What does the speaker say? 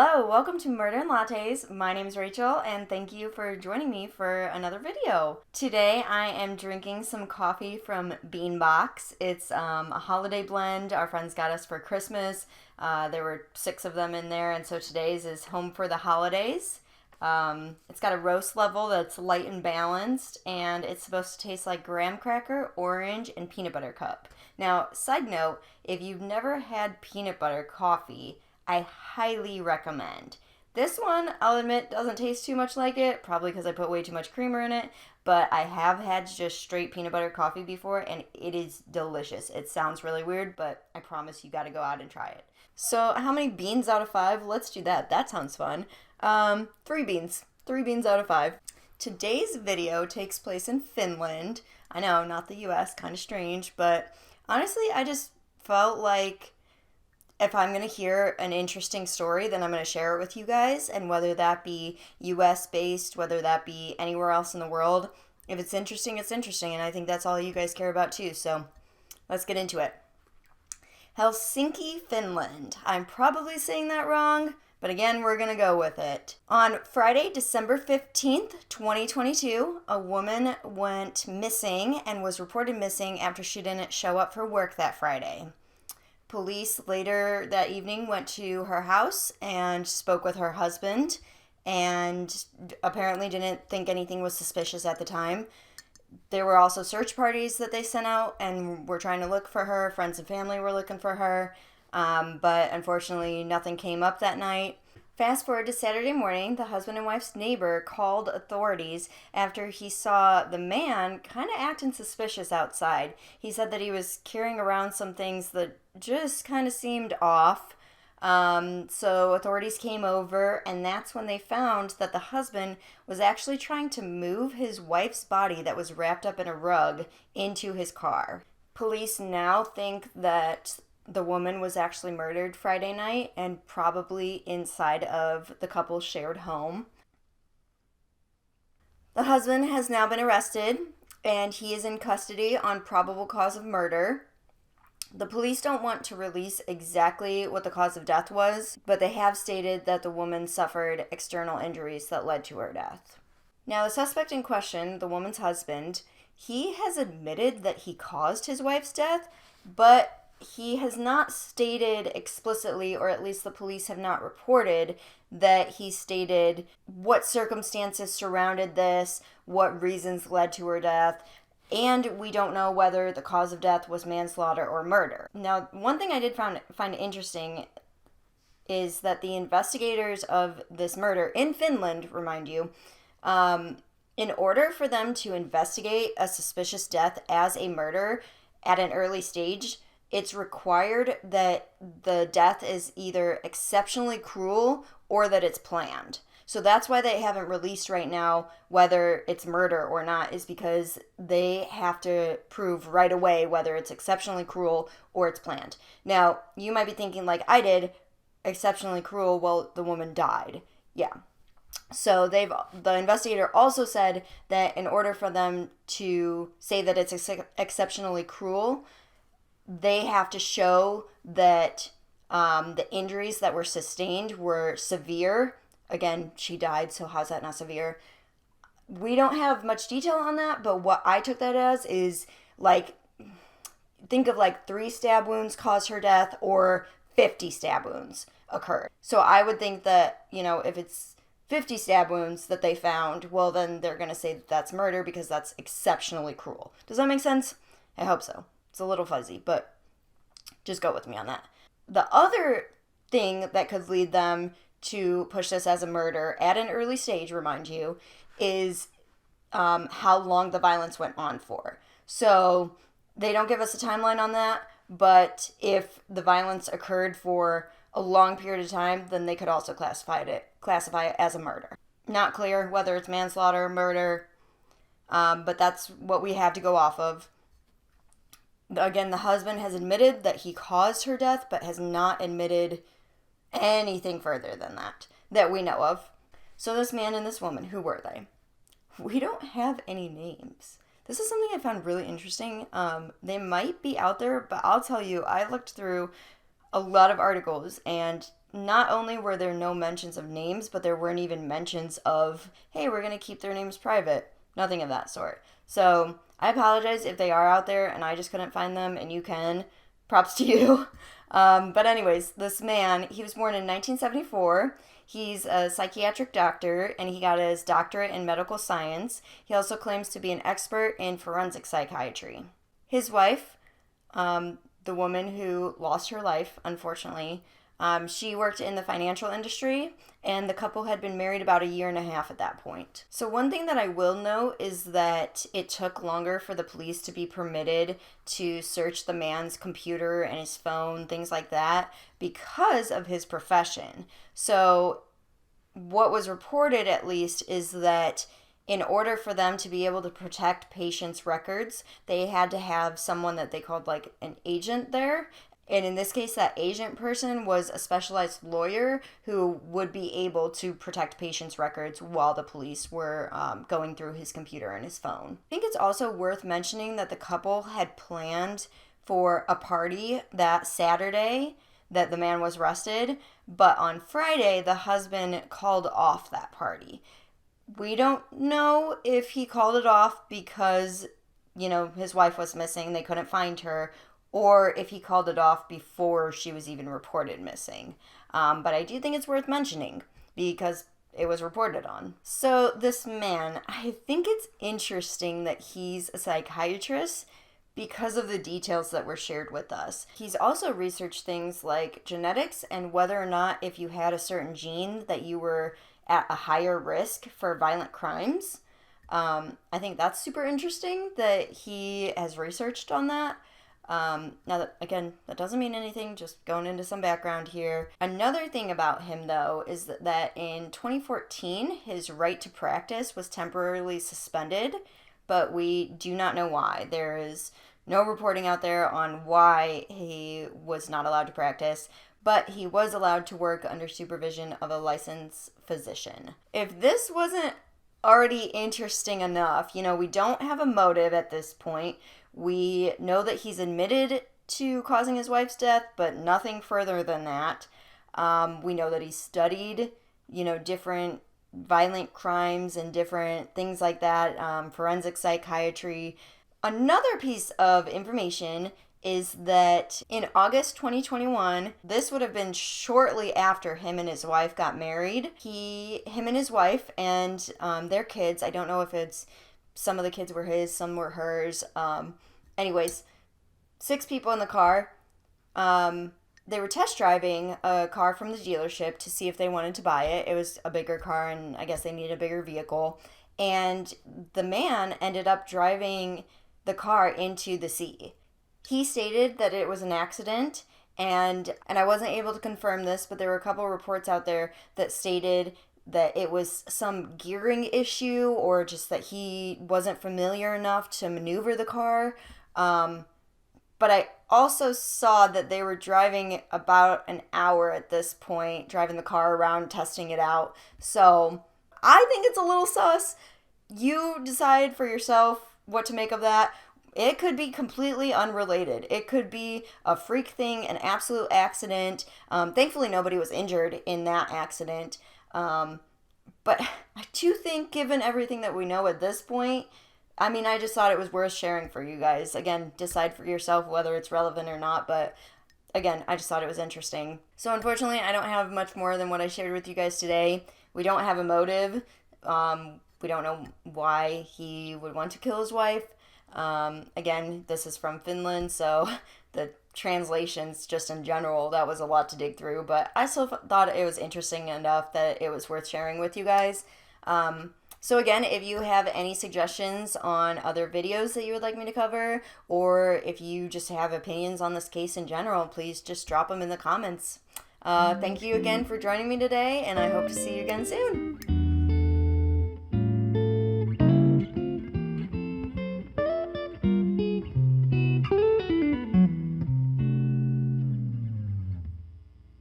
Hello, welcome to Murder and Lattes. My name is Rachel, and thank you for joining me for another video. Today I am drinking some coffee from Beanbox. It's a holiday blend our friends got us for Christmas. There were 6 of them in there, and so today's is home for the holidays. It's got a roast level that's light and balanced, and it's supposed to taste like graham cracker, orange, and peanut butter cup. Now, side note, if you've never had peanut butter coffee, I highly recommend. This one, I'll admit, doesn't taste too much like it, probably because I put way too much creamer in it, but I have had just straight peanut butter coffee before, and it is delicious. It sounds really weird, but I promise you gotta go out and try it. So, how many beans out of 5? Let's do that. That sounds fun. 3 beans. 3 beans out of 5. Today's video takes place in Finland. I know, not the US, kind of strange, but honestly, I just felt like if I'm going to hear an interesting story, then I'm going to share it with you guys. And whether that be US based, whether that be anywhere else in the world, if it's interesting, it's interesting. And I think that's all you guys care about too. So let's get into it. Helsinki, Finland. I'm probably saying that wrong, but again, we're going to go with it. On Friday, December 15th, 2022, a woman went missing and was reported missing after she didn't show up for work that Friday. Police later that evening went to her house and spoke with her husband and apparently didn't think anything was suspicious at the time. There were also search parties that they sent out and were trying to look for her. Friends and family were looking for her, but unfortunately nothing came up that night. Fast forward to Saturday morning, the husband and wife's neighbor called authorities after he saw the man kind of acting suspicious outside. He said that he was carrying around some things that just kind of seemed off. So authorities came over, and that's when they found that the husband was actually trying to move his wife's body that was wrapped up in a rug into his car. Police now think that the woman was actually murdered Friday night and probably inside of the couple's shared home. The husband has now been arrested and he is in custody on probable cause of murder. The police don't want to release exactly what the cause of death was, but they have stated that the woman suffered external injuries that led to her death. Now, the suspect in question, the woman's husband, he has admitted that he caused his wife's death, but he has not stated explicitly, or at least the police have not reported, that he stated what circumstances surrounded this, what reasons led to her death, and we don't know whether the cause of death was manslaughter or murder. Now, one thing I did find interesting is that the investigators of this murder in Finland, remind you, in order for them to investigate a suspicious death as a murder at an early stage, it's required that the death is either exceptionally cruel or that it's planned. So that's why they haven't released right now whether it's murder or not, is because they have to prove right away whether it's exceptionally cruel or it's planned. Now, you might be thinking like I did, exceptionally cruel, well, the woman died. Yeah. So the investigator also said that in order for them to say that it's exceptionally cruel, they have to show that the injuries that were sustained were severe. Again, she died, so how's that not severe? We don't have much detail on that, but what I took that as is like, think of like 3 stab wounds caused her death or 50 stab wounds occurred. So I would think that, if it's 50 stab wounds that they found, well, then they're going to say that that's murder because that's exceptionally cruel. Does that make sense? I hope so. It's a little fuzzy, but just go with me on that. The other thing that could lead them to push this as a murder at an early stage, remind you, is how long the violence went on for. So they don't give us a timeline on that, but if the violence occurred for a long period of time, then they could also classify it as a murder. Not clear whether it's manslaughter or murder, but that's what we have to go off of. Again, the husband has admitted that he caused her death, but has not admitted anything further than that we know of. So this man and this woman, who were they? We don't have any names. This is something I found really interesting. They might be out there, but I'll tell you, I looked through a lot of articles, and not only were there no mentions of names, but there weren't even mentions of, hey, we're going to keep their names private. Nothing of that sort. So I apologize if they are out there and I just couldn't find them and you can. Props to you. But anyways, this man, he was born in 1974. He's a psychiatric doctor and he got his doctorate in medical science. He also claims to be an expert in forensic psychiatry. His wife, the woman who lost her life, unfortunately, she worked in the financial industry, and the couple had been married about 1.5 years at that point. So one thing that I will note is that it took longer for the police to be permitted to search the man's computer and his phone, things like that, because of his profession. So what was reported, at least, is that in order for them to be able to protect patients' records, they had to have someone that they called like an agent there. And in this case, that agent person was a specialized lawyer who would be able to protect patients' records while the police were going through his computer and his phone. I think it's also worth mentioning that the couple had planned for a party that Saturday that the man was arrested, but on Friday, the husband called off that party. We don't know if he called it off because, his wife was missing, they couldn't find her, or if he called it off before she was even reported missing. But I do think it's worth mentioning because it was reported on. So this man, I think it's interesting that he's a psychiatrist because of the details that were shared with us. He's also researched things like genetics and whether or not if you had a certain gene that you were at a higher risk for violent crimes. I think that's super interesting that he has researched on that. Now, that doesn't mean anything, just going into some background here. Another thing about him, though, is that in 2014, his right to practice was temporarily suspended, but we do not know why. There is no reporting out there on why he was not allowed to practice, but he was allowed to work under supervision of a licensed physician. If this wasn't already interesting enough, we don't have a motive at this point. We know that he's admitted to causing his wife's death, but nothing further than that. We know that he studied, different violent crimes and different things like that, forensic psychiatry. Another piece of information is that in August 2021, this would have been shortly after him and his wife got married. Him and his wife and their kids, I don't know if it's some of the kids were his, some were hers. Anyways, 6 people in the car. They were test driving a car from the dealership to see if they wanted to buy it. It was a bigger car, and I guess they needed a bigger vehicle. And the man ended up driving the car into the sea. He stated that it was an accident, and I wasn't able to confirm this, but there were a couple of reports out there that stated that it was some gearing issue or just that he wasn't familiar enough to maneuver the car. But I also saw that they were driving about an hour at this point, driving the car around, testing it out. So I think it's a little sus. You decide for yourself what to make of that. It could be completely unrelated. It could be a freak thing, an absolute accident. Thankfully, nobody was injured in that accident. But I do think, given everything that we know at this point, I just thought it was worth sharing for you guys. Again, decide for yourself whether it's relevant or not, but again, I just thought it was interesting. So unfortunately, I don't have much more than what I shared with you guys today. We don't have a motive. We don't know why he would want to kill his wife. Again, this is from Finland, so the translations just in general, that was a lot to dig through, but I still thought it was interesting enough that it was worth sharing with you guys. So again, if you have any suggestions on other videos that you would like me to cover, or if you just have opinions on this case in general, please just drop them in the comments. Thank you again for joining me today, and I hope to see you again soon.